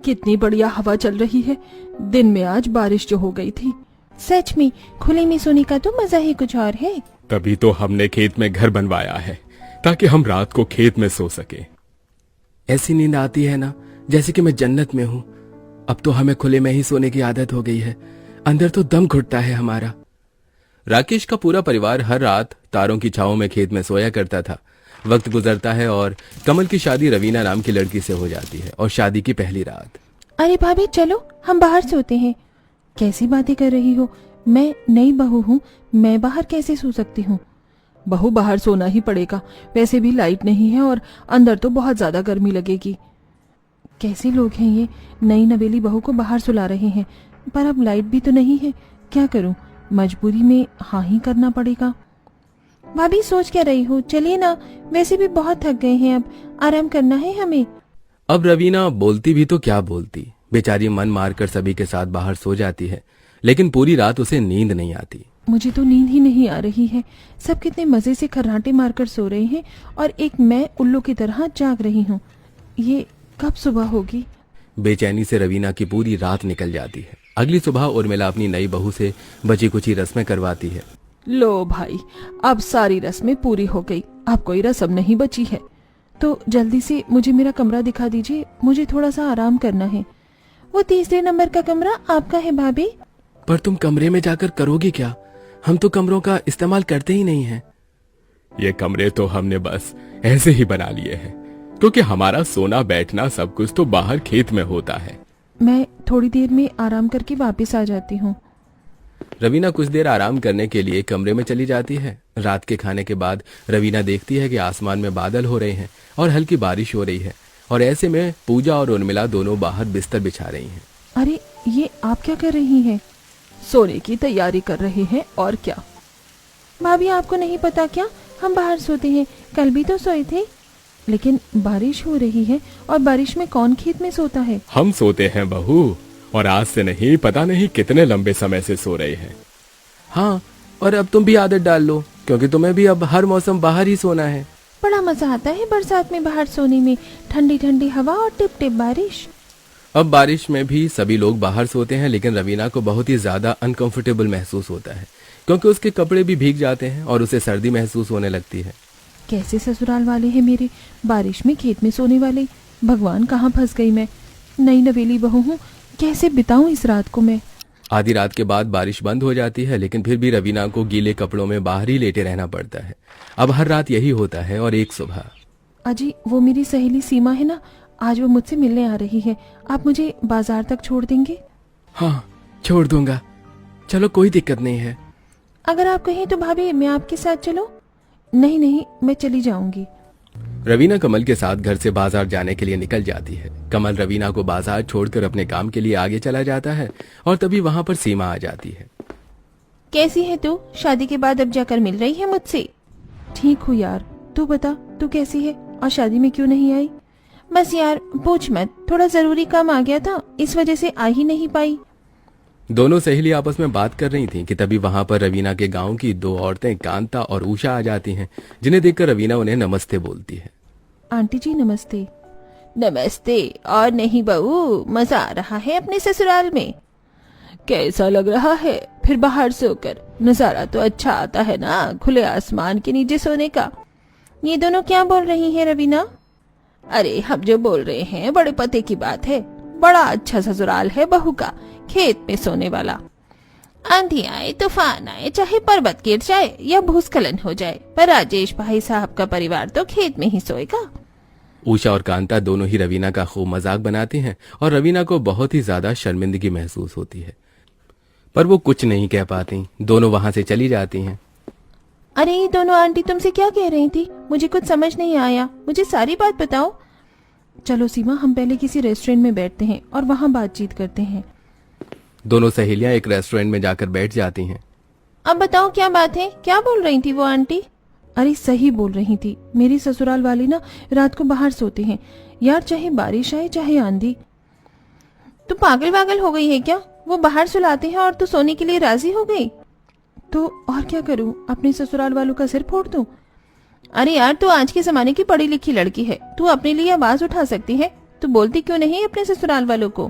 कितनी बढ़िया हवा चल रही है। दिन में आज बारिश जो हो गई थी। सच में खुले में सोने का तो मजा ही कुछ और है। तभी तो हमने खेत में घर बनवाया है, ताकि हम रात को खेत में सो सके। ऐसी नींद आती है ना जैसे कि मैं जन्नत में हूँ। अब तो हमें खुले में ही सोने की आदत हो गई है, अंदर तो दम घुटता है हमारा। राकेश का पूरा परिवार हर रात तारों की छांव में खेत में सोया करता था। वक्त गुजरता है और कमल की शादी रवीना नाम की लड़की से हो जाती है और शादी की पहली रात। अरे भाभी चलो हम बाहर सोते हैं। कैसी बातें कर रही हो, मैं नई बहू हूँ, मैं बाहर कैसे सो सकती हूँ। बहू बाहर सोना ही पड़ेगा, वैसे भी लाइट नहीं है और अंदर तो बहुत ज्यादा गर्मी लगेगी। कैसे लोग हैं ये, नई नवेली बहू को बाहर सुला रहे हैं, पर अब लाइट भी तो नहीं है। क्या करूं, मजबूरी में हाँ ही करना पड़ेगा। भाभी सोच क्या रही हो, चलिए ना, वैसे भी बहुत थक गए हैं, अब आराम करना है हमें। अब रवीना बोलती भी तो क्या बोलती, बेचारी मन मारकर सभी के साथ बाहर सो जाती है, लेकिन पूरी रात उसे नींद नहीं आती। मुझे तो नींद ही नहीं आ रही है। सब कितने मजे से खर्राटे मारकर सो रहे हैं और एक मैं उल्लू की तरह जाग रही हूँ। ये कब सुबह होगी। बेचैनी से रवीना की पूरी रात निकल जाती है। अगली सुबह उर्मिला अपनी नई बहू से बची कुछ रस्में करवाती है। लो भाई, अब सारी रस्में पूरी हो गई, अब कोई रस्म नहीं बची है। तो जल्दी से मुझे मेरा कमरा दिखा दीजिए, मुझे थोड़ा सा आराम करना है। वो 3 नंबर का कमरा आपका है भाभी। पर तुम कमरे में जाकर करोगी क्या, हम तो कमरों का इस्तेमाल करते ही नहीं हैं। ये कमरे तो हमने बस ऐसे ही बना लिए हैं, क्योंकि हमारा सोना बैठना सब कुछ तो बाहर खेत में होता है। मैं थोड़ी देर में आराम करके वापस आ जाती हूँ। रवीना कुछ देर आराम करने के लिए कमरे में चली जाती है। रात के खाने के बाद रवीना देखती है कि आसमान में बादल हो रहे हैं और हल्की बारिश हो रही है, और ऐसे में पूजा और उर्मिला दोनों बाहर बिस्तर बिछा रही हैं। अरे ये आप क्या कर रही हैं? सोने की तैयारी कर रहे हैं, और क्या। भाभी आपको नहीं पता क्या, हम बाहर सोते हैं, कल भी तो सोए थे। लेकिन बारिश हो रही है और बारिश में कौन खेत में सोता है। हम सोते हैं बहू, और आज से नहीं, पता नहीं कितने लंबे समय से सो रहे हैं। हाँ, और अब तुम भी आदत डाल लो, क्योंकि तुम्हें भी अब हर मौसम बाहर ही सोना है। बड़ा मजा आता है बरसात में बाहर सोने में, ठंडी ठंडी हवा और टिप टिप बारिश। अब बारिश में भी सभी लोग बाहर सोते हैं, लेकिन रवीना को बहुत ही ज्यादा अनकंफर्टेबल महसूस होता है, क्योंकि उसके कपड़े भी भीग जाते हैं और उसे सर्दी महसूस होने लगती है। कैसे ससुराल वाले हैं मेरे, बारिश में खेत में सोने वाले। भगवान, कहाँ फंस गई मैं। नई नवेली बहू हूँ, कैसे बिताऊं इस रात को मैं। आधी रात के बाद बारिश बंद हो जाती है, लेकिन फिर भी रवीना को गीले कपड़ों में बाहर ही लेटे रहना पड़ता है। अब हर रात यही होता है। और एक सुबह, अजी वो मेरी सहेली सीमा है ना, आज वो मुझसे मिलने आ रही है, आप मुझे बाजार तक छोड़ देंगे? हाँ, छोड़ दूंगा, चलो कोई दिक्कत नहीं है। अगर आप कहें तो भाभी मैं आपके साथ चलो। नहीं नहीं, मैं चली जाऊंगी। रवीना कमल के साथ घर से बाजार जाने के लिए निकल जाती है। कमल रवीना को बाजार छोड़कर अपने काम के लिए आगे चला जाता है, और तभी वहाँ पर सीमा आ जाती है। कैसी है तू, शादी के बाद अब जाकर मिल रही है मुझसे? ठीक हूँ यार, तू बता तू कैसी है, और शादी में क्यों नहीं आई? बस यार पूछ मत, थोड़ा जरूरी काम आ गया था, इस वजह से आ ही नहीं पाई। दोनों सहेली आपस में बात कर रही थीं कि तभी वहां पर रवीना के गांव की 2 औरतें कांता और उषा आ जाती हैं, जिन्हें देखकर रवीना उन्हें नमस्ते बोलती है। आंटी जी नमस्ते। नमस्ते। और नहीं बहू, मजा आ रहा है अपने ससुराल में? कैसा लग रहा है फिर बाहर सोकर? नजारा तो अच्छा आता है ना, खुले आसमान के नीचे सोने का। ये दोनों क्या बोल रही हैं रवीना? अरे हम जो बोल रहे हैं बड़े पते की बात है। बड़ा अच्छा ससुराल है बहू का, खेत में सोने वाला। आंधी आए, तूफान आए, चाहे पर्वत गिर जाए या भूस्खलन हो जाए, पर राजेश भाई साहब का परिवार तो खेत में ही सोएगा। उषा और कांता दोनों ही रवीना का खूब मजाक बनाती हैं, और रवीना को बहुत ही ज्यादा शर्मिंदगी महसूस होती है, पर वो कुछ नहीं कह पाती। दोनों वहां से चली जाती हैं। अरे ये दोनों आंटी तुमसे क्या कह रही थी, मुझे कुछ समझ नहीं आया, मुझे सारी बात बताओ। चलो सीमा, हम पहले किसी रेस्टोरेंट में बैठते हैं और वहाँ बातचीत करते हैं। दोनों सहेलियां एक रेस्टोरेंट में जाकर बैठ जाती हैं। अब बताओ क्या बात है, क्या बोल रही थी वो आंटी? अरे सही बोल रही थी, मेरी ससुराल वाली ना रात को बाहर सोते हैं यार, चाहे बारिश आए चाहे आंधी। तू पागल वागल हो गई है क्या? वो बाहर सुलाते हैं और तू सोने के लिए राजी हो गई? तो और क्या करूं, अपने ससुराल वालों का सिर फोड़ दूं? अरे यार, तू आज के जमाने की पढ़ी लिखी लड़की है, तू अपने लिए आवाज उठा सकती है, तू बोलती क्यों नहीं अपने ससुराल वालों को?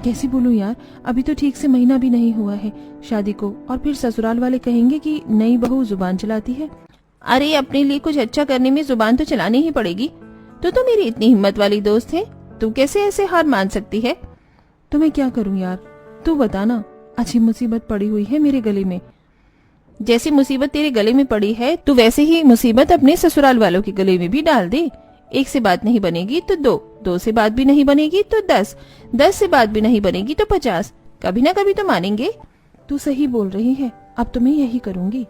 कैसे बोलूं यार, अभी तो ठीक से महीना भी नहीं हुआ है शादी को, और फिर ससुराल वाले कहेंगे कि नई बहू जुबान चलाती है। अरे अपने लिए कुछ अच्छा करने में जुबान तो चलानी ही पड़ेगी। तो मेरी इतनी हिम्मत वाली दोस्त है, तू कैसे ऐसे हार मान सकती है? तो मैं क्या करूं यार, तू बता ना। अच्छी मुसीबत पड़ी हुई है मेरे गले में। जैसी मुसीबत तेरे गले में पड़ी है, तू वैसे ही मुसीबत अपने ससुराल वालों के गले में भी डाल दे। 1 से बात नहीं बनेगी तो 2, 2 से बात भी नहीं बनेगी तो 10, 10 से बात भी नहीं बनेगी तो 50। कभी ना कभी तो मानेंगे। तू सही बोल रही है, अब तो मैं यही करूंगी।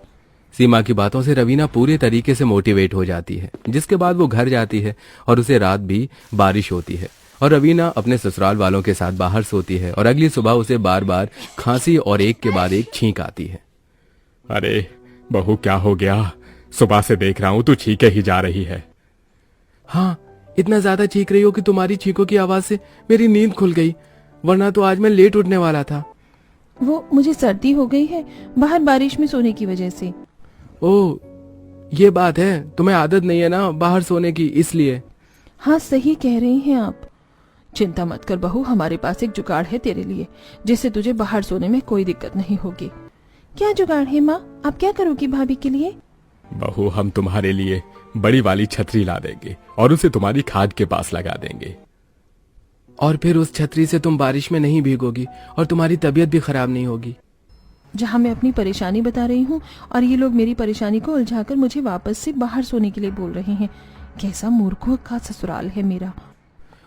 सीमा की बातों से रवीना पूरे तरीके से मोटिवेट हो जाती है, जिसके बाद वो घर जाती है और उसे रात भी बारिश होती है और रवीना अपने ससुराल वालों के साथ बाहर सोती है और अगली सुबह उसे बार बार खांसी और एक के बाद एक छींक आती है। अरे बहू, क्या हो गया? सुबह से देख रहा हूं तू छींके ही जा रही है। हाँ, इतना ज्यादा चीख रही हो कि तुम्हारी चीखों की आवाज से मेरी नींद खुल गई, वरना तो आज मैं लेट उठने वाला था। वो मुझे सर्दी हो गई है बाहर बारिश में सोने की वजह से। ओह, ये बात है, तुम्हें आदत नहीं है ना बाहर सोने की, इसलिए। हाँ, सही कह रही हैं आप। चिंता मत कर बहू, हमारे पास एक जुगाड़ है तेरे लिए, जिससे तुझे बाहर सोने में कोई दिक्कत नहीं होगी। क्या जुगाड़ है माँ? आप क्या करोगी भाभी के लिए? बहू, हम तुम्हारे लिए बड़ी वाली छतरी ला देंगे और उसे तुम्हारी खाट के पास लगा देंगे। और फिर उस छतरी से तुम बारिश में नहीं भीगोगी और तुम्हारी तबीयत भी खराब नहीं होगी। जहाँ मैं अपनी परेशानी बता रही हूँ और ये लोग मेरी परेशानी को उलझाकर मुझे वापस से बाहर सोने के लिए बोल रहे हैं। कैसा मूर्खों का ससुराल है मेरा।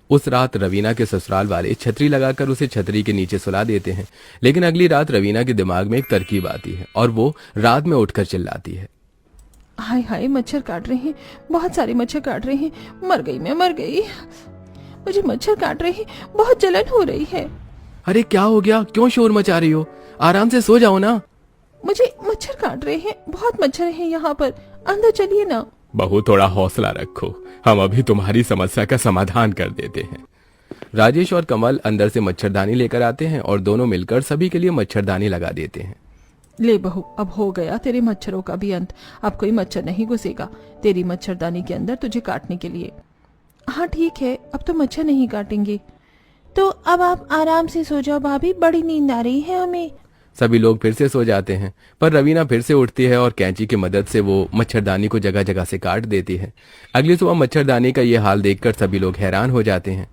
उस रात रवीना के ससुराल वाले छतरी लगाकर उसे छतरी के नीचे सुला देते हैं, लेकिन अगली रात रवीना के दिमाग में एक तरकीब आती है और वो रात में उठकर चिल्लाती है, हाय हाय, मच्छर काट रहे हैं, बहुत सारे मच्छर काट रहे हैं, मर गई मैं, मर गई। मुझे मच्छर काट रहे हैं, बहुत जलन हो रही है। अरे क्या हो गया, क्यों शोर मचा रही हो? आराम से सो जाओ ना। मुझे मच्छर काट रहे हैं, बहुत मच्छर हैं यहाँ पर, अंदर चलिए ना। बहू, थोड़ा हौसला रखो, हम अभी तुम्हारी समस्या का समाधान कर देते हैं। राजेश और कमल अंदर से मच्छरदानी लेकर आते हैं और दोनों मिलकर सभी के लिए मच्छरदानी लगा देते हैं। ले बहू, अब हो गया तेरे मच्छरों का भी अंत। अब कोई मच्छर नहीं घुसेगा तेरी मच्छरदानी के अंदर तुझे काटने के लिए। हाँ ठीक है, अब तो मच्छर नहीं काटेंगे। तो अब आप आराम से सो जाओ भाभी, बड़ी नींद आ रही है हमें। सभी लोग फिर से सो जाते हैं, पर रवीना फिर से उठती है और कैंची की मदद से वो मच्छरदानी को जगह जगह से काट देती है। अगली सुबह मच्छरदानी का ये हाल देखकर सभी लोग हैरान हो जाते हैं।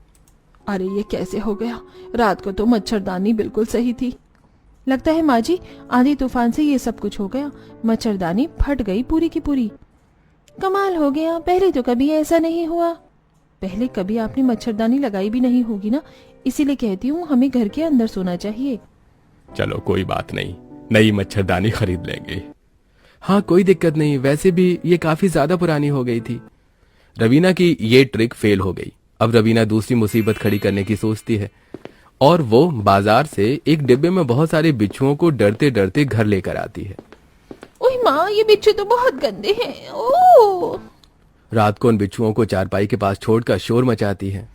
अरे ये कैसे हो गया? रात को तो मच्छरदानी बिल्कुल सही थी। लगता है माँ जी, आंधी तूफान से ये सब कुछ हो गया, मच्छरदानी फट गई पूरी की पूरी। कमाल हो गया, पहले तो कभी ऐसा नहीं हुआ। पहले कभी आपने मच्छरदानी लगाई भी नहीं होगी ना, इसीलिए कहती हूँ हमें घर के अंदर सोना चाहिए। चलो कोई बात नहीं, नई मच्छरदानी खरीद लेंगे। हाँ कोई दिक्कत नहीं, वैसे भी ये काफी ज्यादा पुरानी हो गई थी। रवीना की ये ट्रिक फेल हो गई। अब रवीना दूसरी मुसीबत खड़ी करने की सोचती है और वो बाजार से एक डिब्बे में बहुत सारे बिच्छुओं को डरते डरते घर लेकर आती है। ओह माँ, ये बिच्छू तो बहुत गंदे हैं। ओह! रात को उन बिच्छुओं को चारपाई के पास छोड़कर शोर मचाती है।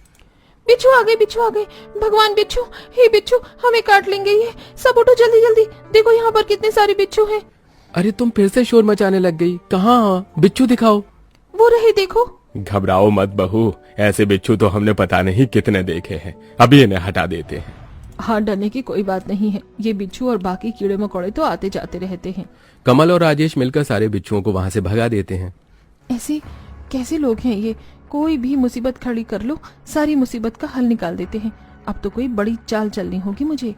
बिच्छू आ गए, बिच्छू आ गए, भगवान बिच्छू, हे बिच्छू, हमें काट लेंगे ये। सब उठो जल्दी जल्दी, देखो यहाँ पर कितने सारे बिच्छू हैं। अरे तुम फिर से शोर मचाने लग गई, कहाँ? बिच्छू दिखाओ। वो रहे देखो। घबराओ मत बहू, ऐसे बिच्छू तो हमने पता नहीं कितने देखे हैं, अभी इन्हें हटा देते हैं। हाँ, डरने की कोई बात नहीं है, ये बिच्छू और बाकी कीड़े मकोड़े तो आते जाते रहते हैं। कमल और राजेश मिलकर सारे बिच्छुओं को वहां से भगा देते हैं। ऐसे कैसे लोग हैं ये? कोई भी मुसीबत खड़ी कर लो, सारी मुसीबत का हल निकाल देते हैं। अब तो कोई बड़ी चाल चलनी होगी मुझे।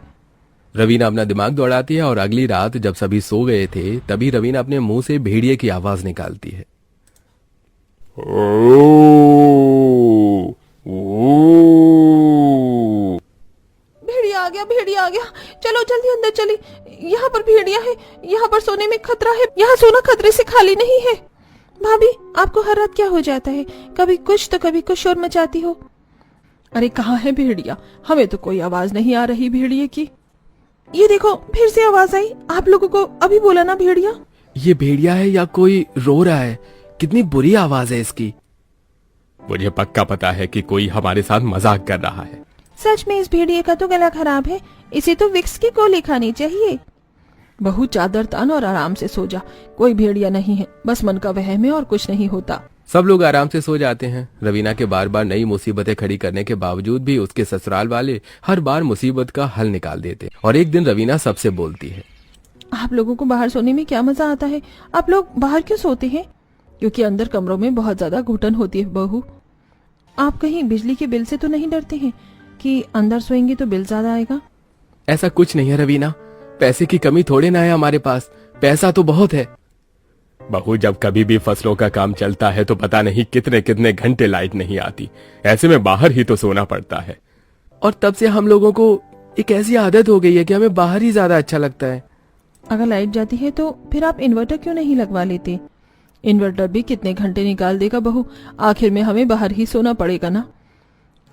रवीना अपना दिमाग दौड़ाती है और अगली रात जब सभी सो गए थे तभी रवीना अपने मुंह से भेड़िए की आवाज निकालती है। भेड़िया आ गया, भेड़िया आ गया, चलो जल्दी अंदर चले। यहाँ पर भेड़िया है, यहाँ पर सोने में खतरा है, यहाँ सोना खतरे से खाली नहीं है। भाभी, आपको हर रात क्या हो जाता है? कभी कुछ तो कभी कुछ शोर मचाती हो। अरे कहाँ है भेड़िया? हमें तो कोई आवाज नहीं आ रही भेड़िए की। ये देखो, फिर से आवाज आई। आप लोगों को अभी बोला ना भेड़िया। ये भेड़िया है या कोई रो रहा है? कितनी बुरी आवाज है इसकी। मुझे पक्का पता है कि कोई हमारे साथ मजाक कर रहा है। सच में इस भेड़िए का तो गला खराब है, इसे तो विक्स की गोली खानी चाहिए। बहू चादर तान और आराम से सो जा, कोई भेड़िया नहीं है, बस मन का वहम है और कुछ नहीं होता। सब लोग आराम से सो जाते हैं। रवीना के बार बार नई मुसीबतें खड़ी करने के बावजूद भी उसके ससुराल वाले हर बार मुसीबत का हल निकाल देते। और एक दिन रवीना सबसे बोलती है, आप लोगों को बाहर सोने में क्या मजा आता है? आप लोग बाहर क्यों सोते हैं? क्योंकि अंदर कमरों में बहुत ज्यादा घुटन होती है बहू। आप कहीं बिजली के बिल से तो नहीं डरते हैं कि अंदर सोएंगे तो बिल ज्यादा आएगा? ऐसा कुछ नहीं है रवीना, पैसे की कमी थोड़े ना है हमारे पास, पैसा तो बहुत है। बहू, जब कभी भी फसलों का काम चलता है तो पता नहीं कितने कितने घंटे लाइट नहीं आती, ऐसे में बाहर ही तो सोना पड़ता है। और तब से हम लोगों को एक ऐसी आदत हो गई है कि हमें बाहर ही ज्यादा अच्छा लगता है। अगर लाइट जाती है तो फिर आप इन्वर्टर क्यों नहीं लगवा लेते? इन्वर्टर भी कितने घंटे निकाल देगा बहू, आखिर में हमें बाहर ही सोना पड़ेगा ना।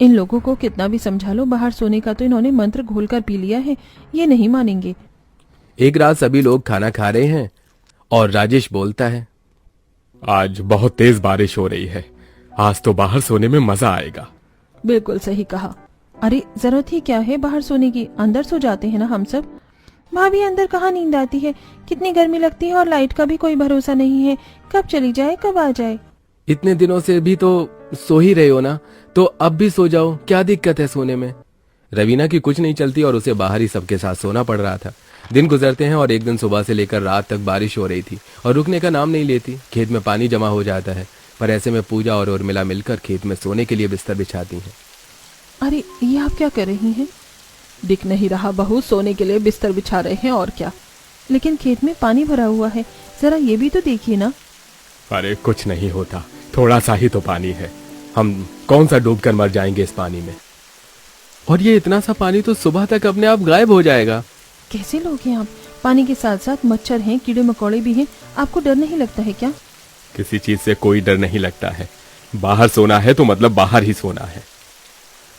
इन लोगों को कितना भी समझा लो, बाहर सोने का तो इन्होंने मंत्र घोलकर पी लिया है, ये नहीं मानेंगे। एक रात सभी लोग खाना खा रहे हैं और राजेश बोलता है, आज बहुत तेज बारिश हो रही है, आज तो बाहर सोने में मजा आएगा। बिल्कुल सही कहा। अरे जरूरत ही क्या है बाहर सोने की, अंदर सो जाते हैं ना हम सब। भाभी अंदर कहाँ नींद आती है, कितनी गर्मी लगती है और लाइट का भी कोई भरोसा नहीं है, कब चली जाए कब आ जाए। इतने दिनों से भी तो सो ही रहे हो ना, तो अब भी सो जाओ, क्या दिक्कत है सोने में। रवीना की कुछ नहीं चलती और उसे बाहर ही सबके साथ सोना पड़ रहा था। दिन गुजरते हैं और एक दिन सुबह से लेकर रात तक बारिश हो रही थी और रुकने का नाम नहीं लेती। खेत में पानी जमा हो जाता है, पर ऐसे में पूजा और उर्मिला मिलकर खेत में सोने के लिए बिस्तर बिछाती हैं। अरे ये आप क्या कर रही हैं? दिख नहीं रहा बहू, सोने के लिए बिस्तर बिछा रहे हैं और क्या। लेकिन खेत में पानी भरा हुआ है, जरा ये भी तो देखिए ना। अरे कुछ नहीं होता, थोड़ा सा ही तो पानी है, हम कौन सा डूब कर मर जाएंगे इस पानी में। और ये इतना सा पानी तो सुबह तक अपने आप गायब हो जाएगा। कैसे लोग हैं आप? पानी के साथ साथ मच्छर हैं, कीड़े मकोड़े भी हैं, आपको डर नहीं लगता है क्या? किसी चीज से कोई डर नहीं लगता है, बाहर सोना है तो मतलब बाहर ही सोना है।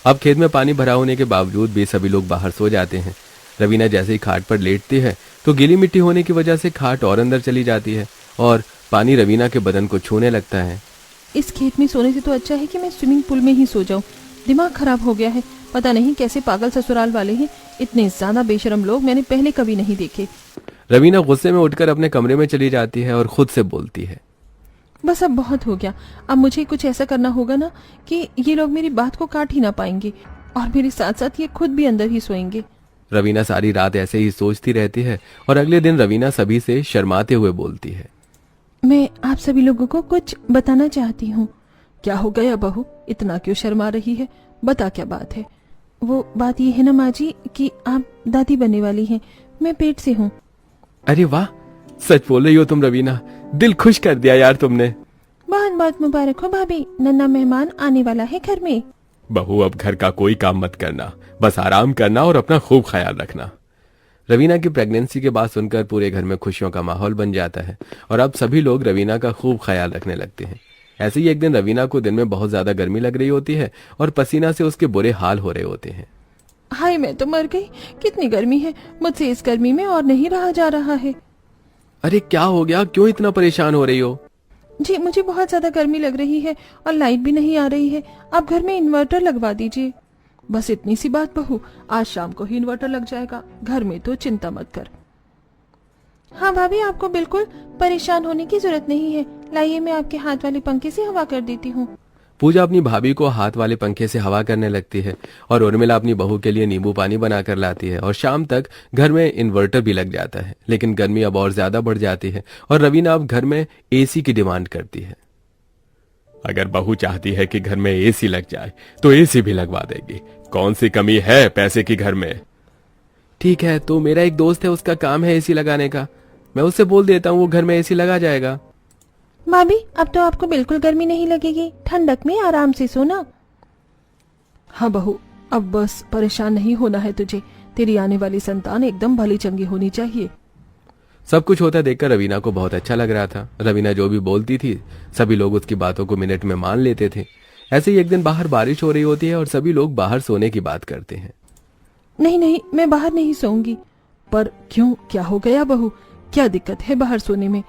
अब खेत में पानी भरा होने के बावजूद भी सभी लोग बाहर सो जाते हैं। रवीना जैसे ही खाट पर लेटती है तो गीली मिट्टी होने की वजह से खाट और अंदर चली जाती है और पानी रवीना के बदन को छूने लगता है। इस खेत में सोने से तो अच्छा है कि मैं स्विमिंग पूल में ही सो जाऊं। दिमाग खराब हो गया है, पता नहीं कैसे पागल ससुराल वाले हैं, इतने ज्यादा बेशरम लोग मैंने पहले कभी नहीं देखे। रवीना गुस्से में उठकर अपने कमरे में चली जाती है और खुद से बोलती है, बस अब बहुत हो गया, अब मुझे कुछ ऐसा करना होगा ना कि ये लोग मेरी बात को काट ही ना पाएंगे और मेरे साथ साथ ये खुद भी अंदर ही सोएंगे। रवीना सारी रात ऐसे ही सोचती रहती है और अगले दिन रवीना सभी से शर्माते हुए बोलती है, मैं आप सभी लोगों को कुछ बताना चाहती हूँ। क्या हो गया बहू, इतना क्यों शर्मा रही है? बता क्या बात है? वो बात ये है ना माँ जी कि आप दादी बनने वाली हैं, मैं पेट से हूँ। अरे वाह, सच बोल रही हो तुम रवीना, दिल खुश कर दिया यार तुमने। बहुत बहुत मुबारक हो भाभी, नन्ना मेहमान आने वाला है घर में। बहू अब घर का कोई काम मत करना, बस आराम करना और अपना खूब ख्याल रखना। रवीना की प्रेगनेंसी की बात सुनकर पूरे घर में खुशियों का माहौल बन जाता है और अब सभी लोग रवीना का खूब ख्याल रखने लगते हैं। ऐसे ही एक दिन रवीना को दिन में बहुत ज्यादा गर्मी लग रही होती है और पसीना से उसके बुरे हाल हो रहे होते हैं। हाय मैं तो मर गई, कितनी गर्मी है, मुझसे इस गर्मी में और नहीं रहा जा रहा है। अरे क्या हो गया, क्यों इतना परेशान हो रही हो? जी मुझे बहुत ज्यादा गर्मी लग रही है और लाइट भी नहीं आ रही है, आप घर में इन्वर्टर लगवा दीजिए। बस इतनी सी बात बहू, आज शाम को ही इन्वर्टर लग जाएगा, घर में तो चिंता मत कर। हाँ भाभी, आपको बिल्कुल परेशान होने की जरूरत नहीं है, लाइए मैं आपके हाथ वाले पंखे से हवा कर देती हूँ। पूजा अपनी भाभी को हाथ वाले पंखे से हवा करने लगती है और उर्मिला अपनी बहू के लिए नींबू पानी बनाकर लाती है और शाम तक घर में इन्वर्टर भी लग जाता है। लेकिन गर्मी अब और ज्यादा बढ़ जाती है और रवीना अब घर में एसी की डिमांड करती है। अगर बहू चाहती है कि घर में एसी लग जाए तो एसी भी लगवा देगी, कौन सी कमी है पैसे की घर में। ठीक है, तो मेरा एक दोस्त है, उसका काम है एसी लगाने का, मैं उससे बोल देता हूँ, वो घर में एसी लगा जाएगा। भाभी अब तो आपको बिल्कुल गर्मी नहीं लगेगी, ठंडक में आराम से सोना। हाँ बहू, अब बस परेशान नहीं होना है तुझे, तेरी आने वाली संतान एकदम भली चंगी होनी चाहिए। सब कुछ होता देखकर रवीना को बहुत अच्छा लग रहा था। रवीना जो भी बोलती थी सभी लोग उसकी बातों को मिनट में मान लेते थे। ऐसे ही एक दिन बाहर बारिश हो रही होती है और सभी लोग बाहर सोने की बात करते हैं। नहीं नहीं, मैं बाहर नहीं सोऊंगी। पर क्यों, क्या हो गया बहू, क्या दिक्कत है बाहर सोने में?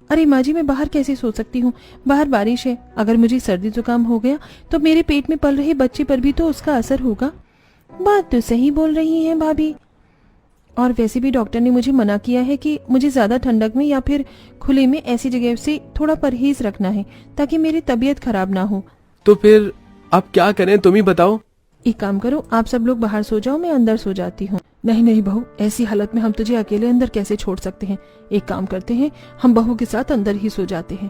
अरे माँ जी, मैं बाहर कैसे सो सकती हूँ, बाहर बारिश है, अगर मुझे सर्दी जुकाम हो गया तो मेरे पेट में पल रहे बच्चे पर भी तो उसका असर होगा। बात तो सही बोल रही है भाभी। और वैसे भी डॉक्टर ने मुझे मना किया है कि मुझे ज्यादा ठंडक में या फिर खुले में ऐसी जगह से थोड़ा परहेज रखना है ताकि मेरी तबीयत खराब ना हो। तो फिर अब क्या करें, तुम ही बताओ। एक काम करो, आप सब लोग बाहर सो जाओ, मैं अंदर सो जाती हूँ। नहीं नहीं बहू, ऐसी हालत में हम तुझे अकेले अंदर कैसे छोड़ सकते हैं। एक काम करते हैं, हम बहू के साथ अंदर ही सो जाते हैं।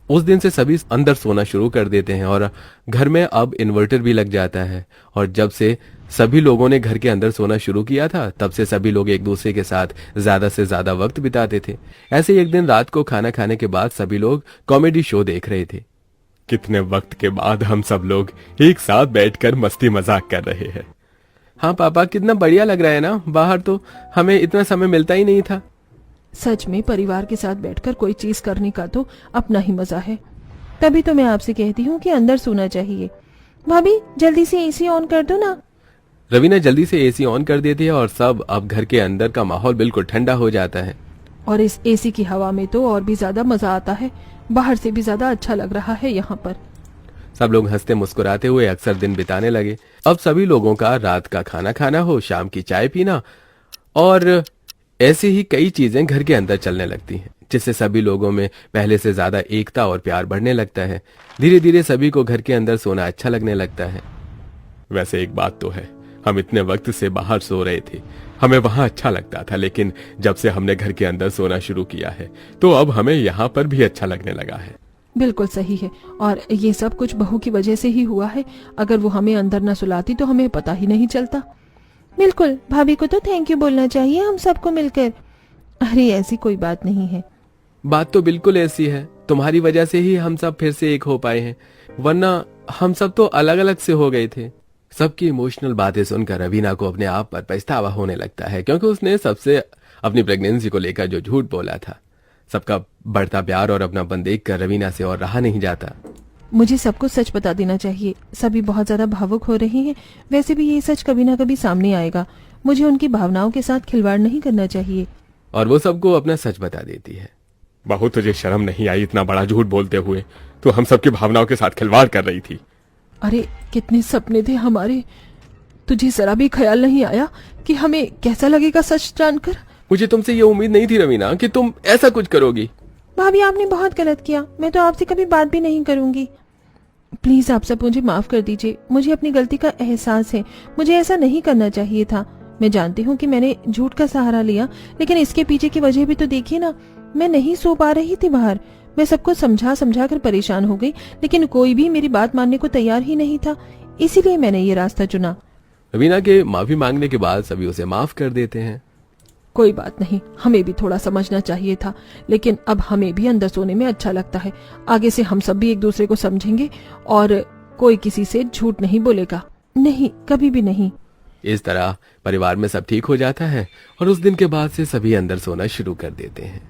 उस दिन से सभी अंदर सोना शुरू कर देते हैं और घर में अब इन्वर्टर भी लग जाता है। और जब से सभी लोगों ने घर के अंदर सोना शुरू किया था, तब से सभी लोग एक दूसरे के साथ ज्यादा से ज्यादा वक्त बिताते थे। ऐसे ही एक दिन रात को खाना खाने के बाद सभी लोग कॉमेडी शो देख रहे थे। कितने वक्त के बाद हम सब लोग एक साथ बैठकर मस्ती मजाक कर रहे हैं। हाँ पापा, कितना बढ़िया लग रहा है ना। बाहर तो हमें इतना समय मिलता ही नहीं था। सच में परिवार के साथ बैठकर कोई चीज करने का तो अपना ही मजा है। तभी तो मैं आपसे कहती हूँ कि अंदर सोना चाहिए। भाभी जल्दी से एसी ऑन कर दो ना। रवीना जल्दी से एसी ऑन कर देती है और सब अब घर के अंदर का माहौल बिल्कुल ठंडा हो जाता है। और इस एसी की हवा में तो और भी ज्यादा मजा आता है। बाहर से भी ज्यादा अच्छा लग रहा है यहाँ पर। सब लोग हंसते मुस्कुराते हुए अक्सर दिन बिताने लगे। अब सभी लोगों का रात का खाना खाना हो, शाम की चाय पीना और ऐसी ही कई चीजें घर के अंदर चलने लगती हैं, जिससे सभी लोगों में पहले से ज्यादा एकता और प्यार बढ़ने लगता है। धीरे धीरे सभी को घर के अंदर सोना अच्छा लगने लगता है। वैसे एक बात तो है, हम इतने वक्त से बाहर सो रहे थे, हमें वहां अच्छा लगता था, लेकिन जब से हमने घर के अंदर सोना शुरू किया है तो अब हमें यहाँ पर भी अच्छा लगने लगा है। बिल्कुल सही है, और ये सब कुछ बहू की वजह से ही हुआ है। अगर वो हमें अंदर न सुलाती तो हमें पता ही नहीं चलता। बिल्कुल, भाभी को तो थैंक यू बोलना चाहिए हम सबको मिलकर। अरे ऐसी कोई बात नहीं है। बात तो बिल्कुल ऐसी है, तुम्हारी वजह से ही हम सब फिर से एक हो पाए हैं, वरना हम सब तो अलग अलग से हो गए थे। सबकी इमोशनल बातें सुनकर रवीना को अपने आप पर पछतावा होने लगता है, क्योंकि उसने सबसे अपनी प्रेगनेंसी को लेकर जो झूठ बोला था। सबका बढ़ता प्यार और अपनापन देखकर रवीना से और रहा नहीं जाता। मुझे सबको सच बता देना चाहिए। सभी बहुत ज्यादा भावुक हो रहे हैं। वैसे भी ये सच कभी ना कभी सामने आएगा। मुझे उनकी भावनाओं के साथ खिलवाड़ नहीं करना चाहिए। और वो सबको अपना सच बता देती है। बहू तुझे शर्म नहीं आई इतना बड़ा झूठ बोलते हुए? तो हम सबकी भावनाओं के साथ खिलवाड़ कर रही थी। अरे कितने सपने थे हमारे। तुझे जरा भी ख्याल नहीं आया कि हमें कैसा लगेगा सच जानकर? मुझे तुमसे ये उम्मीद नहीं थी रवीना कि तुम ऐसा कुछ करोगी। भाभी आपने बहुत गलत किया। मैं तो आपसे कभी बात भी नहीं करूंगी। प्लीज आप सब मुझे माफ कर दीजिए। मुझे अपनी गलती का एहसास है। मुझे ऐसा नहीं करना चाहिए था। मैं जानती हूँ कि मैंने झूठ का सहारा लिया, लेकिन इसके पीछे की वजह भी तो देखिए ना। मैं नहीं सो पा रही थी बाहर। मैं सबको समझा समझा कर परेशान हो गई, लेकिन कोई भी मेरी बात मानने को तैयार ही नहीं था। इसीलिए मैंने ये रास्ता चुना। रवीना के माफी मांगने के बाद सभी उसे माफ कर देते हैं। कोई बात नहीं, हमें भी थोड़ा समझना चाहिए था, लेकिन अब हमें भी अंदर सोने में अच्छा लगता है। आगे से हम सब भी एक दूसरे को समझेंगे और कोई किसी से झूठ नहीं बोलेगा। नहीं, कभी भी नहीं। इस तरह परिवार में सब ठीक हो जाता है और उस दिन के बाद से सभी अंदर सोना शुरू कर देते हैं।